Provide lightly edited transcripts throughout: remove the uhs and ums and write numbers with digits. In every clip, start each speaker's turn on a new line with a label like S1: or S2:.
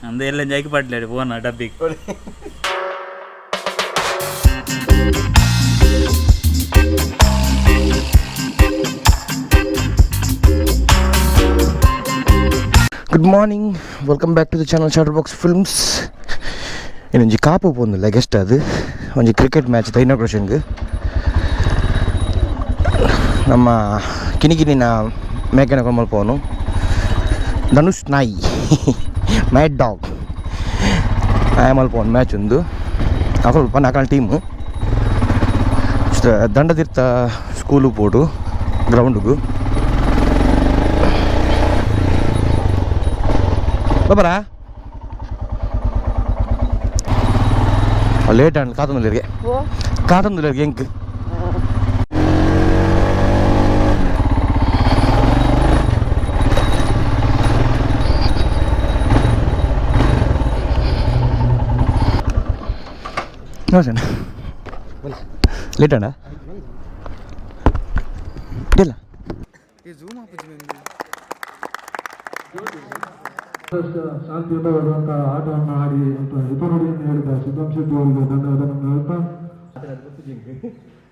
S1: ಅಂದ ಎಲ್ಲ ಜಾಕಿ ಪಾಟ್ಲಾಡಿ ಫೋನ್ ಡಬ್ಬಿಗೆ
S2: good morning, welcome back to the channel Shutterbox films. ಇನ್ನೊಂದು ಕಾಪು ಪೋಂದಿಲ್ಲ ಗೆಸ್ಟ್ ಅದು ಒಂಜಿ ಕ್ರಿಕೆಟ್ ಮ್ಯಾಚ್ ಇನಾಗ್ರೇಷನ್ಗೆ ನಮ್ಮ ಕಿನಿಕಿನಿನ ಮೇಕೆನ ಕೊಮ್ಮಲ್ಪವನು ಧನುಷ್ ನಾಯಿ ಮ್ಯಾಡ್ ಡಾಗ್ ಮಲ್ಪವನು ಮ್ಯಾಚ್ ಒಂದು ಸ್ವಲ್ಪ ನಾಲ್ಕು ಟೀಮು ದಂಡತೀರ್ಥ ಸ್ಕೂಲಿಗೆ ಪೋಡು ಗ್ರೌಂಡ್ಗೂ ಬಬರಾ ಲೇಟ್ ಆಂಡ್ ಕಾತಂದುಲಿರಿಗೆ ಎಂಕ್ ನೋಡ್ಸಣ್ಣ ಲೇಟ್ ಅಣ್ಣ ಇಲ್ಲ
S3: ಶಾಂತಿಯುತವಾದಂಥ ಆಟವನ್ನು ಆಡಿ ಅಂತ ಹಿತನುಡಿಯನ್ನು ಹೇಳಿದ ಸಿದ್ದಂ ಶೆಟ್ಟಿ ಅವರಿಗೆ ಧನ್ಯವಾದವನ್ನು ಹೇಳ್ತಾ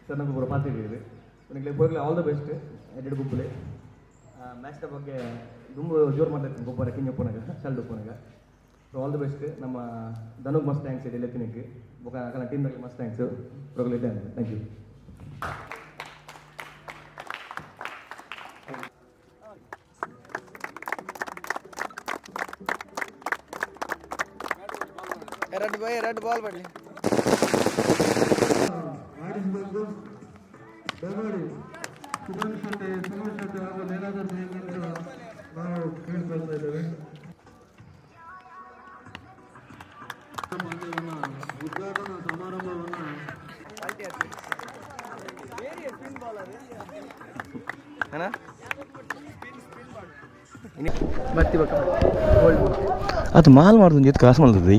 S4: ಸರ್ ನಮಗೆ ಪೂರ ಪಾತಿದ್ದೀರಿ ನನಗೆ ಹೋಗಲಿ ಆಲ್ ದ ಬೆಸ್ಟ್ ಎರಡು ಗುಂಪುಲೆ ಮ್ಯಾಚ್ನ ಬಗ್ಗೆ ತುಂಬ ಜೋರು ಮಾಡ್ತಾಯಿರ್ತೀನಿ ಗೊಬ್ಬರ ಕಿಂಗಪ್ಪನಾಗ ಶಲ್ಡ್ ಉಪ್ಪನಾಗ ಸೊ ಆಲ್ ದ ಬೆಸ್ಟ್ ನಮ್ಮ ಧನುಗ್ ಮಸ್ತ್ ಥ್ಯಾಂಕ್ಸ್ ಇದೆ ಲೆತ್ತಿನಕ್ಕೆ ಬೊಕ್ಕ ಟೀಮ್ದಾಗೆ ಮಸ್ತ್ ಥ್ಯಾಂಕ್ಸ್ ಹೋಗಲಿದ್ದೆ ಥ್ಯಾಂಕ್ ಯು
S2: ಎರಡು ಬಾಲ್ ಬರಲಿ
S3: ಆಡಿಸಬೇಕು ದಯಮಾಡಿ ಸುಧನ್ ಶೆಟ್ಟಿ ಸುಮನ್ ಶೆಟ್ಟಿ ಹಾಗೂ ನೇನಾದರ್ ಎಂದು ನಾವು ಕೇಳ್ಕೊಳ್ತಾ ಇದ್ದೇವೆ. ಉದ್ಘಾಟನಾ ಸಮಾರಂಭವನ್ನು
S2: ಅದು ಮಾಲ್ ಮಾಡ್ದು ಜೊತೆ ಕಾಸು ಮಾಡ್ತದೆ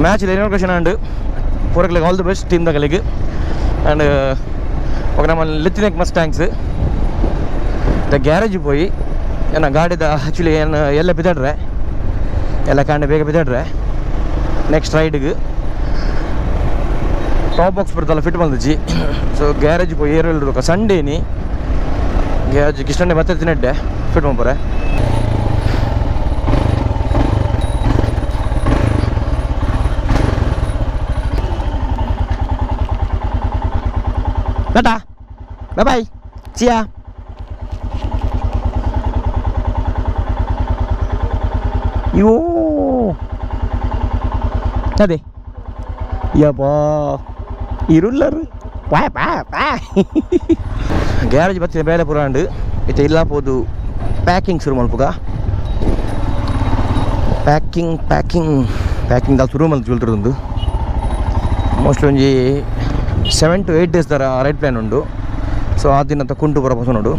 S2: ಮ್ಯಾಚ್ ఇనాగ్రేషన్ అండ్ పూరకులకు ఆల్ ది బెస్ట్ టీమ్ దగ్గరికి అండ్ ఒక ನಮ್ಮ ಲೆತ್ತಿನಕ್ಕೆ ಮಸ್ತ್ ಥ್ಯಾಂಕ್ಸ್ ದ ಗ್ಯಾರೇಜ್ పోయి ಏನ ಗಾಡಿದ ಆ್ಯಕ್ಚುಲಿ ಏನು ಎಲ್ಲ ಬಿದ್ದಾಡ್ರೆ ಎಲ್ಲ ಕಾಂಡೆ ಬೇಗ ಬಿದ್ದಾಡ್ರೆ ನೆಕ್ಸ್ಟ್ ರೈಡ್ಗೆ ಟಾಪ್ ಬಾಕ್ಸ್ ಬರ್ತಲ್ಲ ಫಿಟ್ ಬಂದಿಜ್ಜಿ ಸೊ ಗ್ಯಾರೇಜ್ పోయి ಏರು ಸಂಡೇನಿ ಗ್ಯಾರೇಜ್ ಕಿಷ್ಟಂಡೆ ಮತ್ತೆ ತಿನ್ನಡ್ಡೆ ಫಿಟ್ ಮಾಡ್ಬಾರೆ ಟಾಟಾ ಬಾಯ್ ಬಾಯ್ ಸಿಯಾ ಅಯ್ಯೋ ಅದೇ ಯಪ್ಪಾ ಇರುಲ್ಲರು ಪಾಯ್ ಪಾಯ್ ಪಾಯ್ ಗ್ಯಾರೇಜ್ ಬರ್ತೀನಿ ಬೇರೆ ಪುರಾಂಡು ಇತ್ತೆ ಇಲ್ಲ ಪೋದು ಪ್ಯಾಕಿಂಗ್ ಶುರು ಮಲ್ಪುಗ ಪ್ಯಾಕಿಂಗ್ ದಾಲ್ ಶುರು ಮಲ್ತು ಚೂಲ್ತರೊಂದು ಮೋಸ್ಟ್ಲಿ ಒಂಜಿ 7 to 8 days ತರ ರೈಡ್ ಪ್ಲಾನ್ ಉಂಡು. ಸೊ ಆ ದಿನ ಕುಂಟು ಬರೋ ಬಸ್ ನೋಡು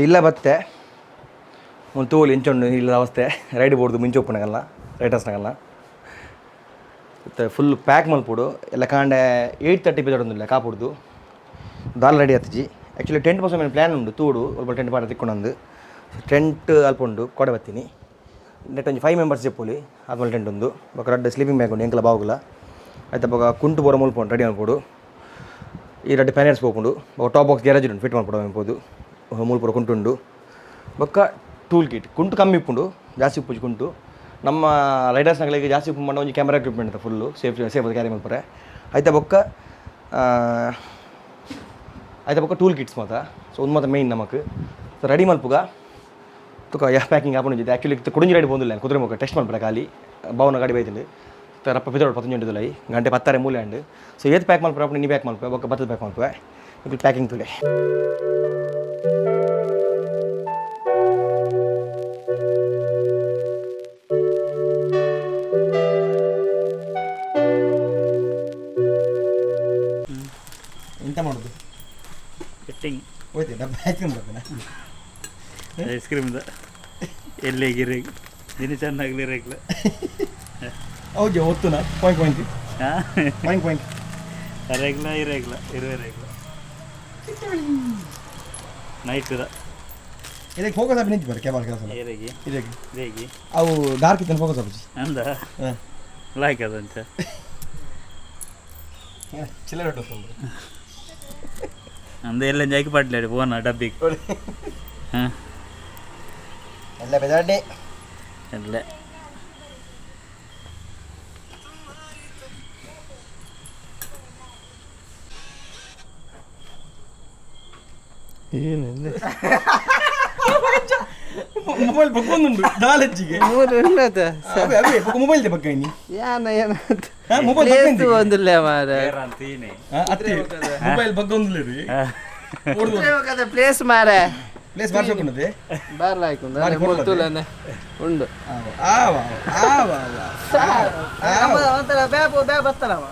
S2: ಇಲ್ಲ ಬತ್ತೆ ಒಂದು ತೋಲಿ ಇಂಚೊಂಡು ಇಲ್ಲ ಅವಸ್ಥೆ ರೈಡ್ ಬೋರ್ದು ಮುಂಚೆ ಒಪ್ಪನಾಗಲ್ಲ ರೈಟರ್ಸ್ನಾಗಲ್ಲ ಮತ್ತು ಫುಲ್ ಪ್ಯಾಕ್ ಮಲ್ಪೋಡು ಎಲ್ಲ ಕಾಂಡೆ 8:30 ಬಿದ್ದೊಂದಿಲ್ಲ ಕಾಪುಡ್ದು ದಾಲ್ ರೆಡಿ ಆತಜಿ ಆ್ಯಕ್ಚುಲಿ ಟೆಂಟ್ ಬಸ್ ಮೇಲೆ ಪ್ಲ್ಯಾನ್ ಉಂಡು ತೂಡು ಸ್ವಲ್ಪ ಟೆಂಟ್ ಪಾಡ ತಿಕ್ಕೊಂಡಂದು ಟೆಂಟ್ ಅಲ್ಪ ಉಂಡು ಕೊಡೆ ಬರ್ತೀನಿ ನೆಟ್ ಒಂದು 5 ಮೆಂಬರ್ಸ್ ಚೆಪ್ಪುಲಿ ಆದ್ಮೇಲೆ ಟೆಂಟ್ ಒಂದು ಬೊಕ್ಕ ರಡ್ಡ ಸ್ಲೀಪಿಂಗ್ ಬ್ಯಾಗ್ ಉಂಡು ಎಂಕಲ ಬಾವುಗಲ ಆಯ್ತಾ ಬೊಕ್ಕ ಕುಂಟು ಬೋರ ಮುಲ್ಪುಂಡು ರೆಡಿ ಮಾಡ್ಬೋದು ಈ ರಡ್ಡ ಪ್ಯಾನೆಟ್ಸ್ ಹೋಗ್ಕೊಂಡು ಬೊಕ್ಕ ಟಾಪ್ ಬಾಕ್ಸ್ ಗ್ಯಾರೇಜ್ ಉಂಡು ಫಿಟ್ ಮಾಡ್ಕೊಡೋ ಅನ್ಬೋದು ಮೂಲ್ಪುರ ಕುಂಟು ಉಂಡು ಬೊಕ್ಕ ಟೂಲ್ ಕಿಟ್ ಕುಂಟು ಕಮ್ಮಿ ಇಪ್ಪುಂಡು ಜಾಸ್ತಿ ಉಪ್ಪುಜಿ ಕುಂಟು ನಮ್ಮ ರೈಡರ್ಸ್ನಾಗಳಿಗೆ ಜಾಸ್ತಿ ಉಪ್ಪು ಮಾಡೋ ಒಂದು ಕ್ಯಾಮ್ರಾ ಎಕ್ವಿಪ್ಮೆಂಟ್ ಅಂತ ಫುಲ್ಲು ಸೇಫ್ ಅದು ಕ್ಯಾರಿ ಮಾಡ್ತಾರೆ ಆಯ್ತಾ ಬೊಕ್ಕ ಟೂಲ್ ಕಿಟ್ಸ್ ಮಾತ್ರ ಸೊ ಒಂದು ಮಾತ್ರ ಮೇಯ್ನ್ ನಮಗೆ ಸೊ ರೆಡಿ ಮಲ್ಪುಗ ತುಕ ಪ್ಯಾಕಿಂಗ್ ಹಾಕೊಂಡು ಆ್ಯಕ್ಚುಲಿ ಕುಡಿಂಜಿ ರೈಡ್ ಬಂದಿಲ್ಲ ಕುದುರೆ ಮುಖ ಟೆಸ್ಟ್ ಮಾಡ್ಬೇಡ ಖಾಲಿ ಭಾವನ ಗಾಡಿ ಬೈತಿಂಡು ರಪ್ಪ ಬಿದ್ದೋಡು 15 ಗಂಟೆ ಗಂಟೆ 10 ಮೂಲೆ ಅಂಡು ಸೊ ಏತ್ ಪ್ಯಾಕ್ ಮಾಡ್ಪ ನೀ ಪ್ಯಾಕ್ ಮಾಡ್ಪ ಬೊಕ್ಕ ಬತ್ತದ ಪ್ಯಾಕ್ ಮಾಡ್ಪ ఇప్పుడు ప్యాకింగ్ తులే ಎಂತ ಮಾಡೋದು ಸೆಟ್ಟಿಂಗ್ ಹೋಯ್ತು ಡಬ್ಬ ಹಾಕಿ ಮಾಡ್ಬೇಕಲ್ಲ
S1: ಐಸ್ ಕ್ರೀಮ್ದ ಎಲ್ಲಿ ಗಿರಿಗೆ ದಿನ ಚೆನ್ನಾಗಲಿ ರೇಗ್ಲ
S2: ಹೌದು ಒತ್ತುನ ಪಾಯಿಂಟ್ ಪಾಯಿಂಟ್
S1: ರೇಗ್ಲ ಇರೇಗ್ಲ ಇರುವೆ ರೇಗ್ಲ ನೈಟ್ದ
S2: ಇದಕ್ಕೆ ಫೋಕಸ್ ಆಗಿ ನಿಂತು ಬರ್ರಿ ಕ್ಯಾಮರಾ ಕೆಲಸ
S1: ಏರೆಗಿ
S2: ಇದಕ್ಕೆ
S1: ರೇಗಿ
S2: ಅವು ಡಾರ್ಕ್ ಇತ್ತನ ಫೋಕಸ್ ಆಗಿ
S1: ಅಂದ ಲೈಕ್ ಅದಂತ
S2: ಚಿಲ್ಲರ್
S1: ಅಂದ ಎಲ್ಲ ಜಾಕಿ ಪಾಟ್ಲಾಡಿ ಫೋನ ಡಬ್ಬಿಗೆ ಹಾಂ
S2: ಎಲ್ಲ ಬೆದಾಡೆ
S1: ಎಲ್ಲ
S2: ಏನಿಲ್ಲ ಮೊಬೈಲ್ ಬಗ್ಗೊಂದುಂಡು ನಾಲೆಜ್ಜಿಗೆ ಮೊಬೈಲ್ ಬಗ್ಗ ಇನ್ನಿ ಮೊಬೈಲ್
S5: ಒಂದಿಲ್ಲ ಮಾರ
S2: ಮೊಬೈಲ್ ಬಗ್ಗೊಂದಿಲ್ಲ ರೀ
S5: ಪ್ಲೇಸ್ ಮಾರ
S2: ಪ್ಲೇಸ್ ಬಾರ್ಸೋಕೊಂಡದೆ
S5: ಬರ್ಲಾಯ್ಕು ಮುತ್ತುಲನೆ ಉಂಡು ಒಂಥರ ಬ್ಯಾಬ್ ಬತ್ತಲ್ಲವ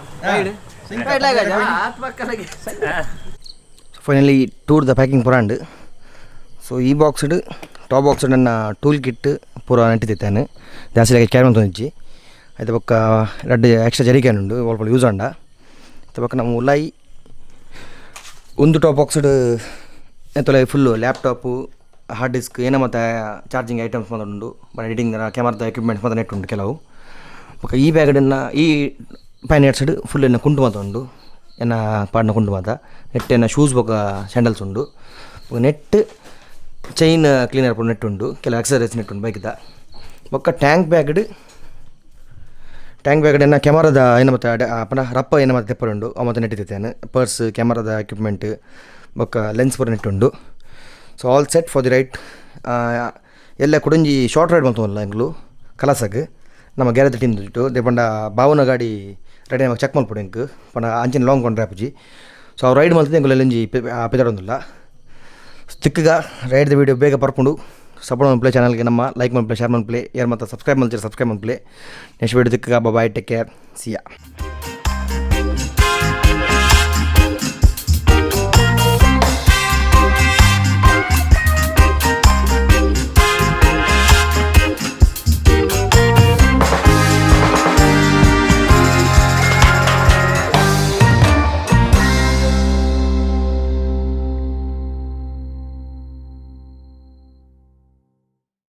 S2: ಫೈನಲಿ ಟೂರ್ ದ ಪ್ಯಾಕಿಂಗ್ ಪುರಾಂಡು ಸೊ ಈ ಬಾಕ್ಸ್ಡ್ ಟಾಪ್ ಬಾಕ್ಸ್ಡ್ ನನ್ನ ಟೂಲ್ ಕಿಟ್ ಪೂರ ನೆಟ್ಟಿದ್ದೇನೆ ಜಾಸ್ತಿ ಕ್ಯಾರಿ ತೊಂದಿಜ್ಜಿ ಐತೆ ಪಕ್ಕ ಎರಡು ಎಕ್ಸ್ಟ್ರಾ ಜರಿಕ್ಯಾನ್ ಉಂಡು ಸ್ವಲ್ಪ ಯೂಸ್ ಆಂಡ ಐತೆ ಪಕ್ಕ ನಮ್ಮ ಉಲಾಯಿ ಒಂದು ಟಾಪ್ ಬಾಕ್ಸ್ಡ್ ಎಂತೊಲೆ ಫುಲ್ಲು ಲ್ಯಾಪ್ಟಾಪು ಹಾರ್ಡ್ ಡಿಸ್ಕ್ ಏನೋ ಮತ್ತು ಚಾರ್ಜಿಂಗ್ ಐಟಮ್ಸ್ ಮಾತ್ರ ಉಂಡು ಬಟ್ ಎಡಿಟಿಂಗ್ ಕ್ಯಾಮರಾದ ಎಕ್ವಿಪ್ಮೆಂಟ್ಸ್ ಮಾತ್ರ ನೆಟ್ ಉಂಟು ಕೆಲವು ಪಕ್ಕ ಈ ಬ್ಯಾಗಡನ್ನು ಈ ಪ್ಯಾನ್ ಹೆಡ್ಸಡ್ ಫುಲ್ ಎನ್ನ ಕುಂಟು ಮಾತ್ರ ಉಂಡು ಎನ್ನ ಪಾಡ್ನ ಕುಂಟು ಮಾತ ನೆಟ್ ಎನ್ನ ಶೂಸ್ ಬೊಕ್ಕ ಸ್ಯಾಂಡಲ್ಸ್ ಉಂಡು ನೆಟ್ ಚೈನ್ ಕ್ಲೀನರ್ ಪುಡು ನೆಟ್ ಉಂಡು ಕೆಲವು ಎಕ್ಸಸೈಸ್ ನೆಟ್ ಉಂಡು ಬೈಕಿದ ಬೊಕ್ಕ ಟ್ಯಾಂಕ್ ಬ್ಯಾಗ್ಡ್ ಎನ್ನ ಕ್ಯಾಮರಾದ ಏನು ಮತ್ತು ಪುನಃ ರಪ್ಪ ಏನು ಮತ್ತು ತೆಪ್ಪರ್ ಉಂಡು ಅವ ಮತ್ತು ನೆಟ್ಟಿದ್ದೇನೆ ಪರ್ಸ್ ಕ್ಯಾಮರಾದ ಎಕ್ವಿಪ್ಮೆಂಟ್ ಬೊಕ್ಕ ಲೆನ್ಸ್ ಪೂರ ನೆಟ್ ಉಂಡು so all set for the right ಎಲ್ಲ ಕುಡಂಜಿ ಶಾರ್ಟ್ ರೈಡ್ ಬಂತಲ್ಲ ಎಂಗ್ಲು ಕಲಾಸಗ್ ನಮ್ಮ ಗ್ಯಾರೇಜ್ ಟೀಮ್ ಇಟ್ಟು ದೇಪಂಡ ಬಾವುನ ಗಾಡಿ ರೆಡಿ ನಮಗೆ ಚೆಕ್ ಮಾಡ್ಬಿಡು ಎಂಕ್ ಪಂಡ ಅಂಚಿನ ಲಾಂಗ್ ಕೊಂಡ್ರೆ ಆಪುಜಿ ಸೊ ಅವ್ರು ರೈಡ್ ಮಾಡ್ತಿದ್ದೆ ಎಂಗ್ಲು ಎಲ್ಲಂಜಿ ಪೆದಾಡೊಂದಿಲ್ಲ ಚಿಕ್ಕಗ ರೈಡ್ದ ವೀಡಿಯೋ ಬೇಗ ಬರ್ಕೊಂಡು ಸಪೋರ್ಟ್ ಮಾಡ್ಪ್ಲೇ ಚಾನಲ್ಗೆ ನಮ್ಮ ಲೈಕ್ ಮಾಡ್ಪ್ಲೇ ಶೇರ್ ಮಾಡ್ಪ್ಲೇ ಯಾರು ಮತ್ತು ಸಬ್ಸ್ಕ್ರೈಬ್ ಮಾಡ್ತೀರಿ ಸಬ್ಸ್ಕ್ರೈಬ್ ಮಾಡ್ಪ್ಲೇ ನೆಕ್ಸ್ಟ್ ವೀಡಿಯೋ ಚಿಕ್ಕಗ ಬಾಯ್ ಟೇಕ್ ಕೇರ್ ಸಿಯಾ